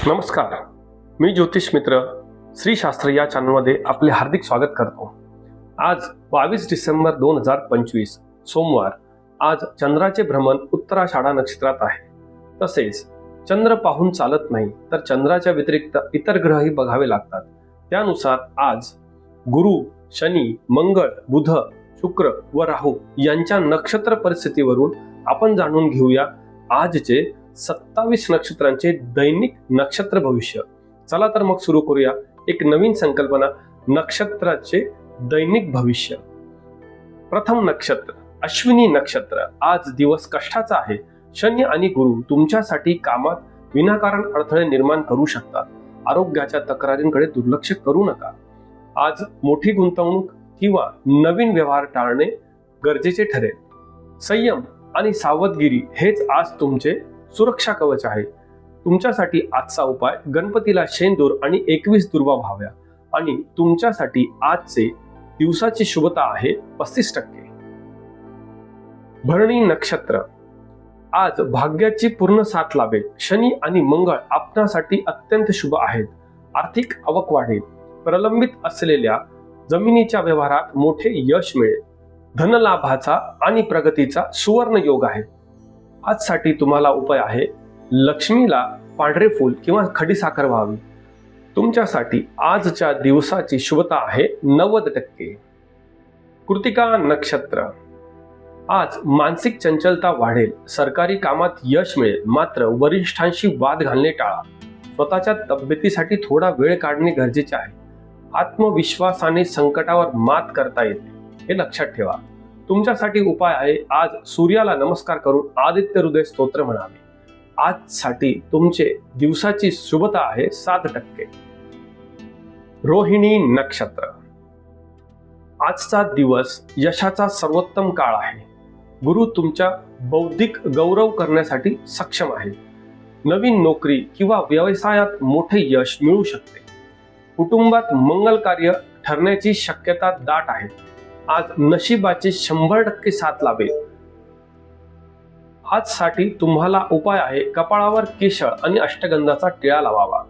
नमस्कार, मी ज्योतिष मित्र श्री शास्त्र या चॅनलमध्ये आपले हार्दिक स्वागत करतो. आज 22 डिसेंबर 2025 सोमवार. आज चंद्राचे भ्रमण उत्तराषाढा नक्षत्रात आहे. तसेच चंद्र पाहून चालत नाही, तर चंद्राच्या व्यतिरिक्त इतर ग्रहही बघावे लागतात. त्यानुसार आज गुरु, शनी, मंगळ, बुध, शुक्र व राहू यांच्या नक्षत्र परिस्थितीवरून आपण जाणून घेऊया आजचे 27 नक्षत्रांचे दैनिक नक्षत्र भविष्य. चला तर मग सुरू करूया एक नवीन संकल्पना, नक्षत्राचे दैनिक भविष्य. प्रथम नक्षत्र अश्विनी नक्षत्र. आज दिवस कष्टाचा आहे. शनी आणि गुरु तुमच्यासाठी कामात विनाकारण अडथळे निर्माण करू शकतात. आरोग्याच्या तक्रारींकडे दुर्लक्ष करू नका. आज मोठी गुंतवणूक किंवा नवीन व्यवहार टाळणे गरजेचे ठरेल. संयम आणि सावधगिरी हेच आज तुमचे सुरक्षा कवच आहे. तुमच्यासाठी आजचा उपाय गणपतीला शेंदूर आणि 21 दुर्वा व्हाव्या. आणि तुमच्यासाठी आजचे दिवसाची शुभता आहे 35%. भरणी नक्षत्र. आज भाग्याची पूर्ण साथ लाभेल. शनी आणि मंगळ आपणासाठी अत्यंत शुभ आहेत. आर्थिक आवक वाढेल. प्रलंबित असलेल्या जमिनीच्या व्यवहारात मोठे यश मिळेल. धनलाभाचा आणि प्रगतीचा सुवर्ण योग आहे. आजसाठी तुम्हाला उपाय आहे लक्ष्मीला पांढरे फूल किंवा खडीसाखर व्हावी. तुमच्यासाठी आजच्या दिवसाची शुभता आहे 90%. कृतिका नक्षत्र. आज मानसिक चंचलता वाढेल. सरकारी कामात यश मिळेल. मात्र वरिष्ठांशी वाद घालणे टाळा. स्वतःच्या तब्येतीसाठी थोडा वेळ काढणे गरजेचे आहे. आत्मविश्वासाने संकटावर मात करता येते, हे लक्षात ठेवा. तुमच्यासाठी उपाय आहे आज सूर्याला नमस्कार करून आदित्य हृदय स्तोत्र म्हणावे. आजसाठी तुमचे दिवसाची शुभता आहे 7%. रोहिणी नक्षत्र. आजचा दिवस यशाचा सर्वोत्तम काळ आहे. गुरु तुमच्या बौद्धिक गौरव करण्यासाठी सक्षम आहे. नवीन नोकरी किंवा व्यवसायात मोठे यश मिळू शकते. कुटुंबात मंगल कार्य ठरण्याची शक्यता दाट आहे. आज नशिबाची 100% साथ लाभेल. आजसाठी तुम्हाला उपाय आहे कपाळावर केशर आणि अष्टगंधाचा टिळा लावावा.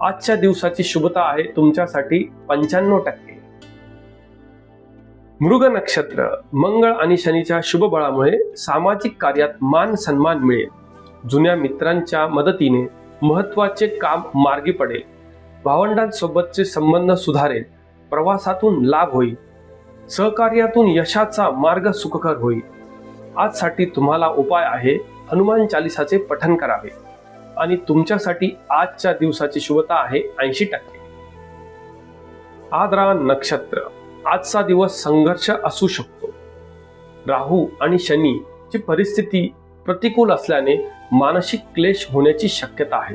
आजच्या दिवसाची शुभता आहे तुमच्यासाठी 95%. मृग नक्षत्र. मंगळ आणि शनीच्या शुभ बळामुळे सामाजिक कार्यात मान सन्मान मिळेल. जुन्या मित्रांच्या मदतीने महत्वाचे काम मार्गी पडेल. भावंडांसोबतचे संबंध सुधारेल. प्रवासातून लाभ होईल. सहकार्यातून यशाचा मार्ग सुखकर होईल. आजसाठी तुम्हाला उपाय आहे हनुमान चालिसाचे पठण करावे. आणि तुमच्यासाठी आजच्या दिवसाची शुभता आहे 80%. आद्रा नक्षत्र. आजचा दिवस संघर्ष असू शकतो. राहू आणि शनीची परिस्थिती प्रतिकूल असल्याने मानसिक क्लेश होण्याची शक्यता आहे.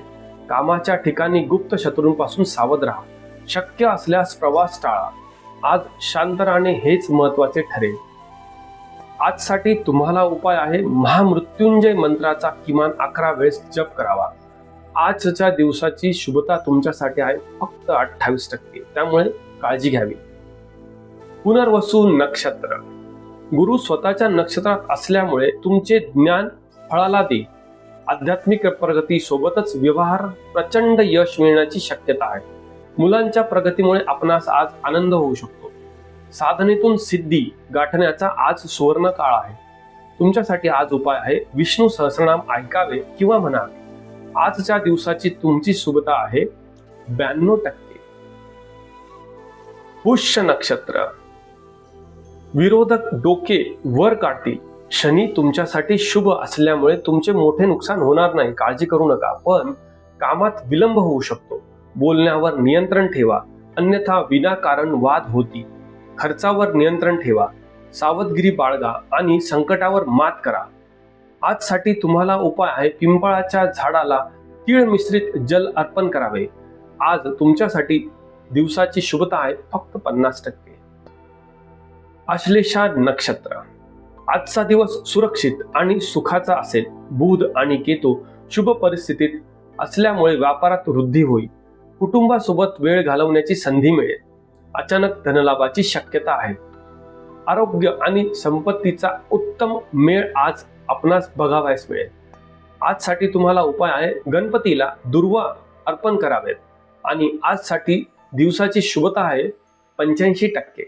कामाच्या ठिकाणी गुप्त शत्रूंपासून सावध राहा. शक्य असल्यास प्रवास टाळा. आज शांत राहणे हेच महत्वाचे ठरेल. आजसाठी तुम्हाला उपाय आहे महामृत्युंजय मंत्राचा किमान 11 वेळेस जप करावा. आजच्या दिवसाची शुभता तुमच्यासाठी आहे फक्त 28%. त्यामुळे काळजी घ्यावी. पुनर्वसू नक्षत्र. गुरु स्वतःच्या नक्षत्रात असल्यामुळे तुमचे ज्ञान फळाला देईल. आध्यात्मिक प्रगती सोबतच व्यवहार प्रचंड यश मिळण्याची शक्यता आहे. मुलांच्या प्रगतीमुळे आपणास आज आनंद होऊ शकतो. साधनेतून सिद्धी गाठण्याचा आज सुवर्ण काळ आहे. तुमच्यासाठी आज उपाय आहे विष्णू सहस्रनाम ऐकावे किंवा म्हणावे. आजच्या दिवसाची तुमची शुभता आहे 92%. पुष्य नक्षत्र. विरोधक डोके वर काढतील. शनी तुमच्यासाठी शुभ असल्यामुळे तुमचे मोठे नुकसान होणार नाही, काळजी करू नका. पण कामात विलंब होऊ शकतो. बोलण्यावर नियंत्रण ठेवा, अन्यथा विनाकारण वाद होती. खर्चावर नियंत्रण ठेवा. सावधगिरी बाळगा आणि संकटावर मात करा. आजसाठी तुम्हाला उपाय आहे पिंपळाच्या झाडाला तीळ मिश्रित जल अर्पण करावे. आज तुमच्यासाठी दिवसाची शुभता आहे फक्त 50%. आश्लेषा नक्षत्र. आजचा दिवस सुरक्षित आणि सुखाचा असेल. बुध आणि केतू शुभ परिस्थितीत असल्यामुळे व्यापारात वृद्धी होईल. कुटुंबासोबत वेळ घालवण्याची संधी मिळेल. अचानक धनलाभाची शक्यता आहे. आरोग्य आणि संपत्तीचा उत्तम मेळ आज आपणास बघावयास मिळेल. आजसाठी तुम्हाला उपाय आहे गणपतीला दुर्वा अर्पण करावेत. आणि आजसाठी दिवसाची शुभता आहे 85%.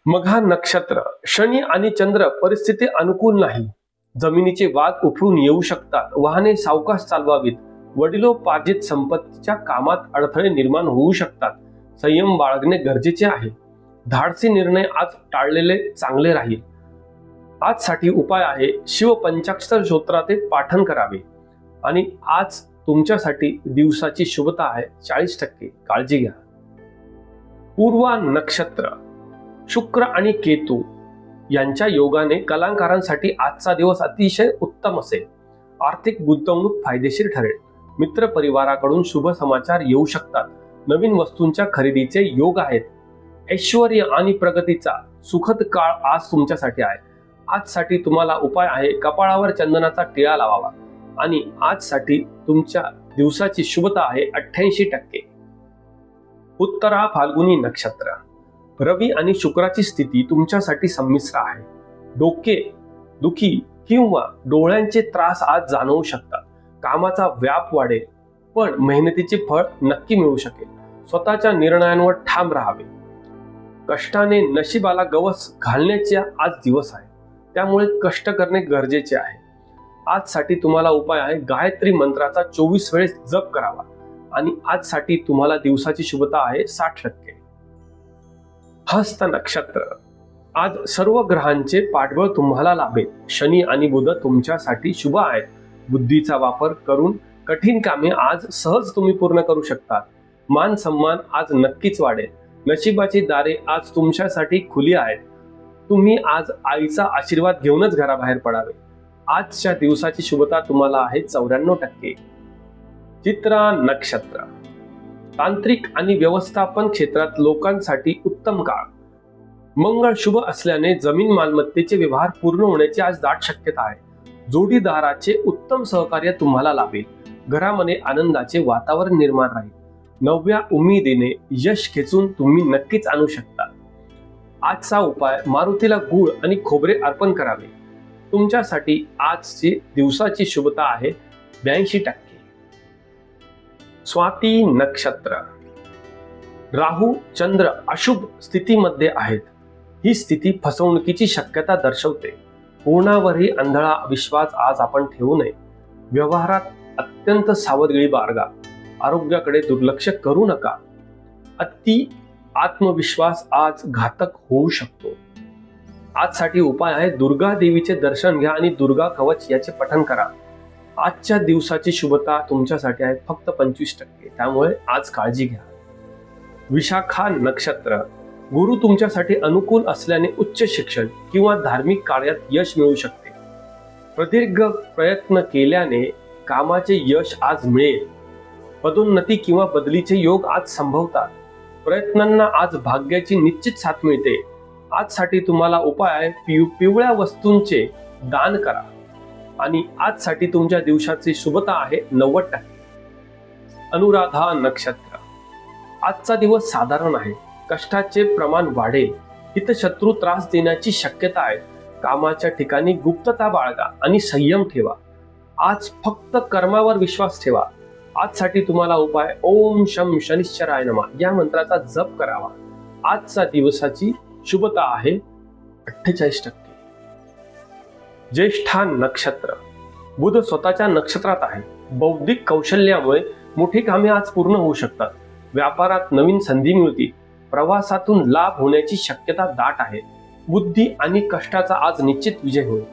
मघा नक्षत्र. शनी आणि चंद्र परिस्थिती अनुकूल नाही. जमिनीचे वाद उफळून येऊ शकतात. वाहने सावकाश चालवावीत. वडिलोपार्जित संपत्तीच्या कामात अडथळे निर्माण होऊ शकतात. संयम बाळगणे गरजेचे आहे. धाडसी निर्णय आज टाळलेले चांगले राहील. आजसाठी उपाय आहे शिव पंचाक्षर स्तोत्राचे पाठन करावे. आणि आज तुमच्यासाठी दिवसाची शुभता आहे 40%. काळजी घ्या. पूर्वा नक्षत्र. शुक्र आणि केतू यांच्या योगाने कलाकारांसाठी आजचा दिवस अतिशय उत्तम असेल. आर्थिक गुंतवणूक फायदेशीर ठरेल. मित्र परिवाराकडून शुभ समाचार येऊ शकतात. नवीन वस्तूंच्या खरेदीचे योग आहेत. ऐश्वर्य आणि प्रगतीचा सुखद काळ आज तुमच्यासाठी आहे. आजसाठी तुम्हाला उपाय आहे कपाळावर चंदनाचा टिळा लावावा. आणि आजसाठी तुमच्या दिवसाची शुभता आहे 88%. उत्तरा फाल्गुनी नक्षत्र. रवी आणि शुक्राची स्थिती तुमच्यासाठी संमिश्र आहे. डोके दुखी किंवा डोळ्यांचे त्रास आज जाणवू शकतात. कामाचा व्याप वाढेल, पण मेहनतीचे फळ नक्की मिळू शकेल. स्वतःच्या निर्णयांवर ठाम राहावे. कष्टाने नशिबाला गवस घालण्याचा आज दिवस आहे, त्यामुळे कष्ट करणे गरजेचे आहे. आजसाठी तुम्हाला उपाय आहे गायत्री मंत्राचा 24 वेळेस जप करावा. आणि आजसाठी तुम्हाला दिवसाची शुभता आहे 60%. हस्त नक्षत्र. आज सर्व ग्रहांचे पाठबळ तुम्हाला लाभेल. शनी आणि बुध तुमच्यासाठी शुभ आहेत. बुद्धीचा वापर करून कठीण कामे आज सहज तुम्ही पूर्ण करू शकता. मान सन्मान आज नक्कीच वाढेल. नशिबाची दारे आज तुमच्यासाठी खुली आहेत. तुम्ही आज आईचा आशीर्वाद घेऊनच घराबाहेर पडावे. आजच्या दिवसाची शुभता तुम्हाला आहे 94%. चित्रा नक्षत्र. तांत्रिक आणि व्यवस्थापन क्षेत्रात लोकांसाठी उत्तम काळ. मंगळ शुभ असल्याने जमीन मालमत्तेचे व्यवहार पूर्ण होण्याची आज दाट शक्यता आहे. जोडीदाराचे उत्तम सहकार्य तुम्हाला लाभेल. घरामध्ये आनंदाचे वातावरण निर्माण राहील. नव्या उमेदीने यश खेचून तुम्ही नक्कीच आणू शकता. आजचा उपाय मारुतीला गूळ आणि खोबरे अर्पण करावे. तुमच्यासाठी आजची दिवसाची शुभता आहे 82%. स्वाती नक्षत्र. राहू चंद्र अशुभ स्थितीमध्ये आहेत. ही स्थिती फसवणुकीची शक्यता दर्शवते. कोणावरही आंधळा विश्वास आज आपण ठेवू नये. व्यवहारात अत्यंत सावधगिरी बाळगा. आरोग्याकडे दुर्लक्ष करू नका. अति आत्मविश्वास आज घातक होऊ शकतो. आजसाठी उपाय आहे दुर्गा देवीचे दर्शन घ्या आणि दुर्गा कवच याचे पठण करा. आजच्या दिवसाची शुभता तुमच्यासाठी आहे फक्त 25%. त्यामुळे आज काळजी घ्या. विशाखा नक्षत्र. गुरु तुमच्यासाठी अनुकूल असल्याने उच्च शिक्षण किंवा धार्मिक कार्यात यश मिळू शकते. प्रदीर्घ प्रयत्न केल्याने कामाचे यश आज मिळेल. पदोन्नती किंवा बदलीचे योग आज संभवतात. प्रयत्नांना आज भाग्याची निश्चित साथ मिळते. आजसाठी तुम्हाला उपाय आहे पिवळ्या वस्तूंचे दान करा. आणि आजसाठी तुमच्या दिवसाची शुभता आहे 90%. अनुराधा नक्षत्र. आजचा दिवस साधारण आहे. कष्टाचे प्रमाण वाढेल. हितशत्रू त्रास देण्याची शक्यता आहे. कामाच्या ठिकाणी गुप्तता बाळगा आणि संयम ठेवा. आज फक्त कर्मावर विश्वास ठेवा. आजसाठी तुम्हाला उपाय ओम शम शनिश्चराय नमः या मंत्राचा जप करावा. आजचा दिवसाची शुभता आहे 48%. ज्येष्ठा नक्षत्र. बुध स्वतःच्या नक्षत्रात आहे. बौद्धिक कौशल्यामुळे मोठी कामे आज पूर्ण होऊ शकतात. व्यापारात नवीन संधी मिळतील. प्रवासातून लाभ होण्याची शक्यता दाट आहे. बुद्धी आणि कष्टाचा आज निश्चित विजय होईल.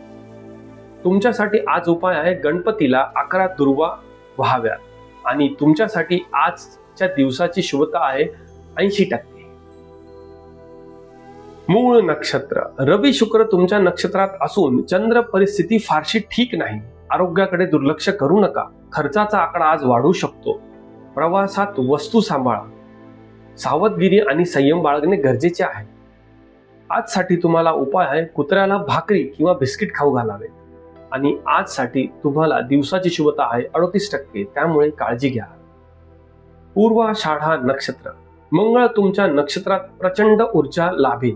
तुमच्यासाठी आज उपाय आहे गणपतीला 11 दुर्वा व्हाव्यात. आणि तुमच्यासाठी आजच्या दिवसाची शुभता आहे 80%. मूळ नक्षत्र. रवी शुक्र तुमच्या नक्षत्रात असून चंद्र परिस्थिती फारशी ठीक नाही. आरोग्याकडे दुर्लक्ष करू नका. खर्चाचा आकडा आज वाढू शकतो. प्रवासात वस्तू सांभाळा. सावधगिरी आणि संयम बाळगणे गरजेचे आहे. आजसाठी तुम्हाला उपाय आहे कुत्र्याला भाकरी किंवा बिस्किट खाऊ घालावे. आणि आजसाठी तुम्हाला दिवसाची शुभता आहे 38%. त्यामुळे काळजी घ्या. पूर्वाषाढा नक्षत्र. मंगळ तुमच्या नक्षत्रात प्रचंड ऊर्जा लाभेल.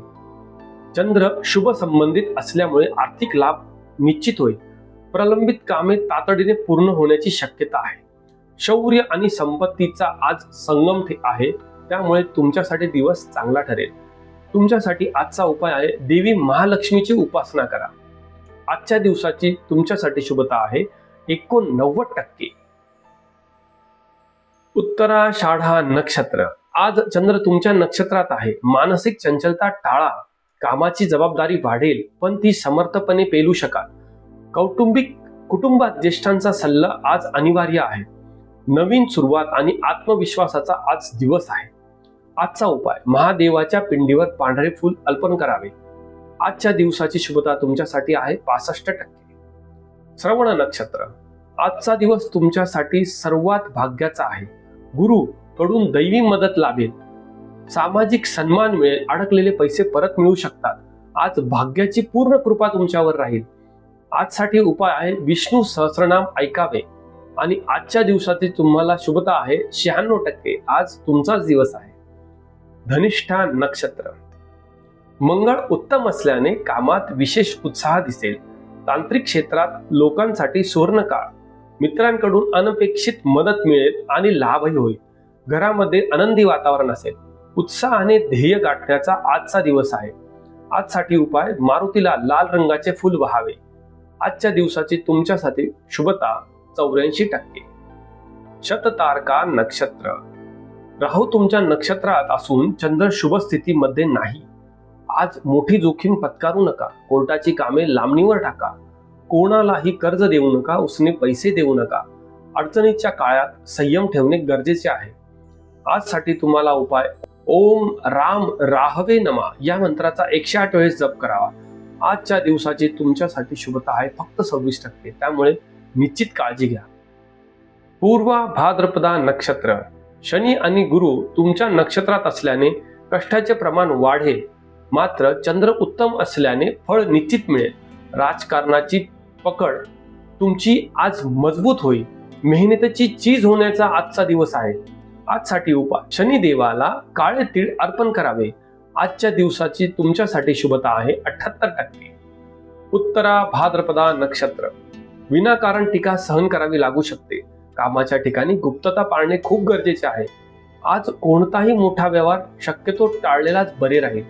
चंद्र शुभ संबंधित असल्यामुळे आर्थिक लाभ निश्चित होईल. प्रलंबित कामे तातडीने पूर्ण होण्याची शक्यता आहे. शौर्य आणि संपत्तीचा आज संगम आहे, त्यामुळे तुमच्यासाठी दिवस चांगला ठरेल. तुमच्यासाठी आजचा उपाय आहे देवी महालक्ष्मीची उपासना करा. आजच्या दिवसाची तुमच्यासाठी शुभता आहे 89%. उत्तराषाढा नक्षत्र. आज चंद्र तुमच्या नक्षत्रात आहे. मानसिक चंचलता टाळा. कामाची जबाबदारी वाढेल, पण ती समर्थपणे पेलू शकाल. कुटुंबात ज्येष्ठांचा सल्ला आज अनिवार्य आहे. नवीन सुरुवात आणि आत्मविश्वासाचा आज दिवस आहे. आजचा उपाय महादेवाच्या पिंडीवर पांढरे फूल अर्पण करावे. आजच्या दिवसाची शुभता तुमच्यासाठी आहे 65%. श्रवण नक्षत्र. आजचा दिवस तुमच्यासाठी सर्वात भाग्याचा आहे. गुरु कडून दैवी मदत लाभेल. सामाजिक सन्मान मिळेल. अडकलेले पैसे परत मिळू शकतात. आज भाग्याची पूर्ण कृपा तुमच्यावर राहील. आजसाठी उपाय आहे विष्णू सहस्रनाम ऐकावे. आणि आजच्या दिवसाची तुम्हाला शुभता आहे 96%. आज तुमचाच दिवस आहे. धनिष्ठा नक्षत्र. मंगळ उत्तम असल्याने कामात विशेष उत्साह दिसेल. तांत्रिक क्षेत्रात लोकांसाठी सुवर्णकाळ. मित्रांकडून अनपेक्षित मदत मिळेल आणि लाभही होईल. घरामध्ये आनंदी वातावरण असेल. उत्साहाने ध्येय गाठण्याचा आजचा दिवस आहे. आजसाठी उपाय मारुतीला लाल रंगाचे फूल वाहावे. आजच्या दिवसाची तुमच्यासाठी शुभता 84%. शततारका नक्षत्र. राहू तुमच्या नक्षत्रात असून चंद्र शुभ स्थितीमध्ये नाही. आज मोठी जोखीम पत्करू नका. कोर्टाची कामे लांबणीवर टाका. कोणालाही कर्ज देऊ नका. उसने पैसे देऊ नका. अडचणीच्या काळात संयम ठेवणे गरजेचे आहे. आजसाठी तुम्हाला उपाय ओम राम राहवे नमा या मंत्राचा 108 वेळेस जप करावा. आजच्या दिवसाची तुमच्यासाठी शुभता आहे फक्त 26%. त्यामुळे निश्चित काळजी घ्या. पूर्वा भाद्रपदा नक्षत्र. शनी आणि गुरु तुमच्या नक्षत्रात असल्याने कष्टाचे प्रमाण वाढेल. मात्र चंद्र उत्तम असल्याने फळ निश्चित मिळेल. राजकारणाची पकड तुमची आज मजबूत होईल. मेहनतीची चीज होण्याचा आजचा दिवस आहे. आजसाठी उपाय शनिदेवाला काळे तीळ अर्पण करावे. आजच्या दिवसाची तुमच्यासाठी शुभता आहे 78%. उत्तरा भाद्रपदा नक्षत्र. विनाकारण टीका सहन करावी लागू शकते. कामाच्या ठिकाणी गुप्तता पाळणे खूप गरजेचे आहे. आज कोणताही मोठा व्यवहार शक्यतो टाळलेलाच बरे राहील.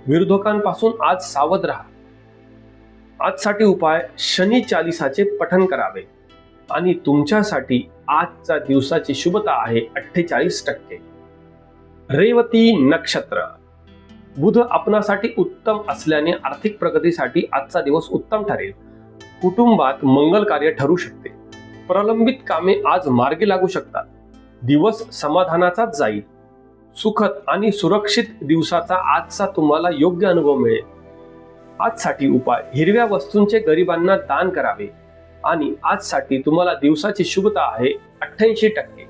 विरोधकांपासून आज सावध राहा. आजसाठी उपाय शनी चालिसाचे पठण करावे. आणि तुमच्यासाठी आजच्या दिवसाची शुभता आहे 48%. रेवती नक्षत्र. बुध आपणासाठी उत्तम असल्याने आर्थिक प्रगतीसाठी आजचा दिवस उत्तम ठरेल. कुटुंबात मंगल कार्य ठरू शकते. प्रलंबित कामे आज मार्गी लागू शकतात. दिवस समाधानाचाच जाईल. सुखद आणि सुरक्षित दिवसाचा आजचा तुम्हाला योग्य अनुभव मिळेल. आजसाठी उपाय हिरव्या वस्तूंचे गरिबांना दान करावे. आणि आजसाठी तुम्हाला दिवसाची शुभता आहे 88%.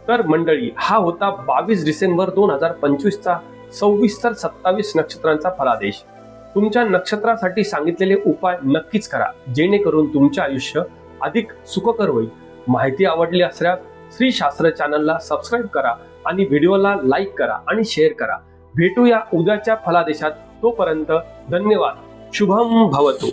तर मंडळी, हा होता 22 डिसेंबर 2025 चा 26 तर 27 नक्षत्रांचा फलादेश. तुमच्या नक्षत्रासाठी सांगितलेले उपाय नक्कीच करा, जेणेकरून तुमचे आयुष्य अधिक सुखकर होईल. माहिती आवडली असल्यास श्री शास्त्र चॅनलला सबस्क्राईब करा आणि व्हिडिओला लाईक करा आणि शेअर करा. भेटूया उद्याच्या फलादेशात. तोपर्यंत धन्यवाद. शुभम भवतु.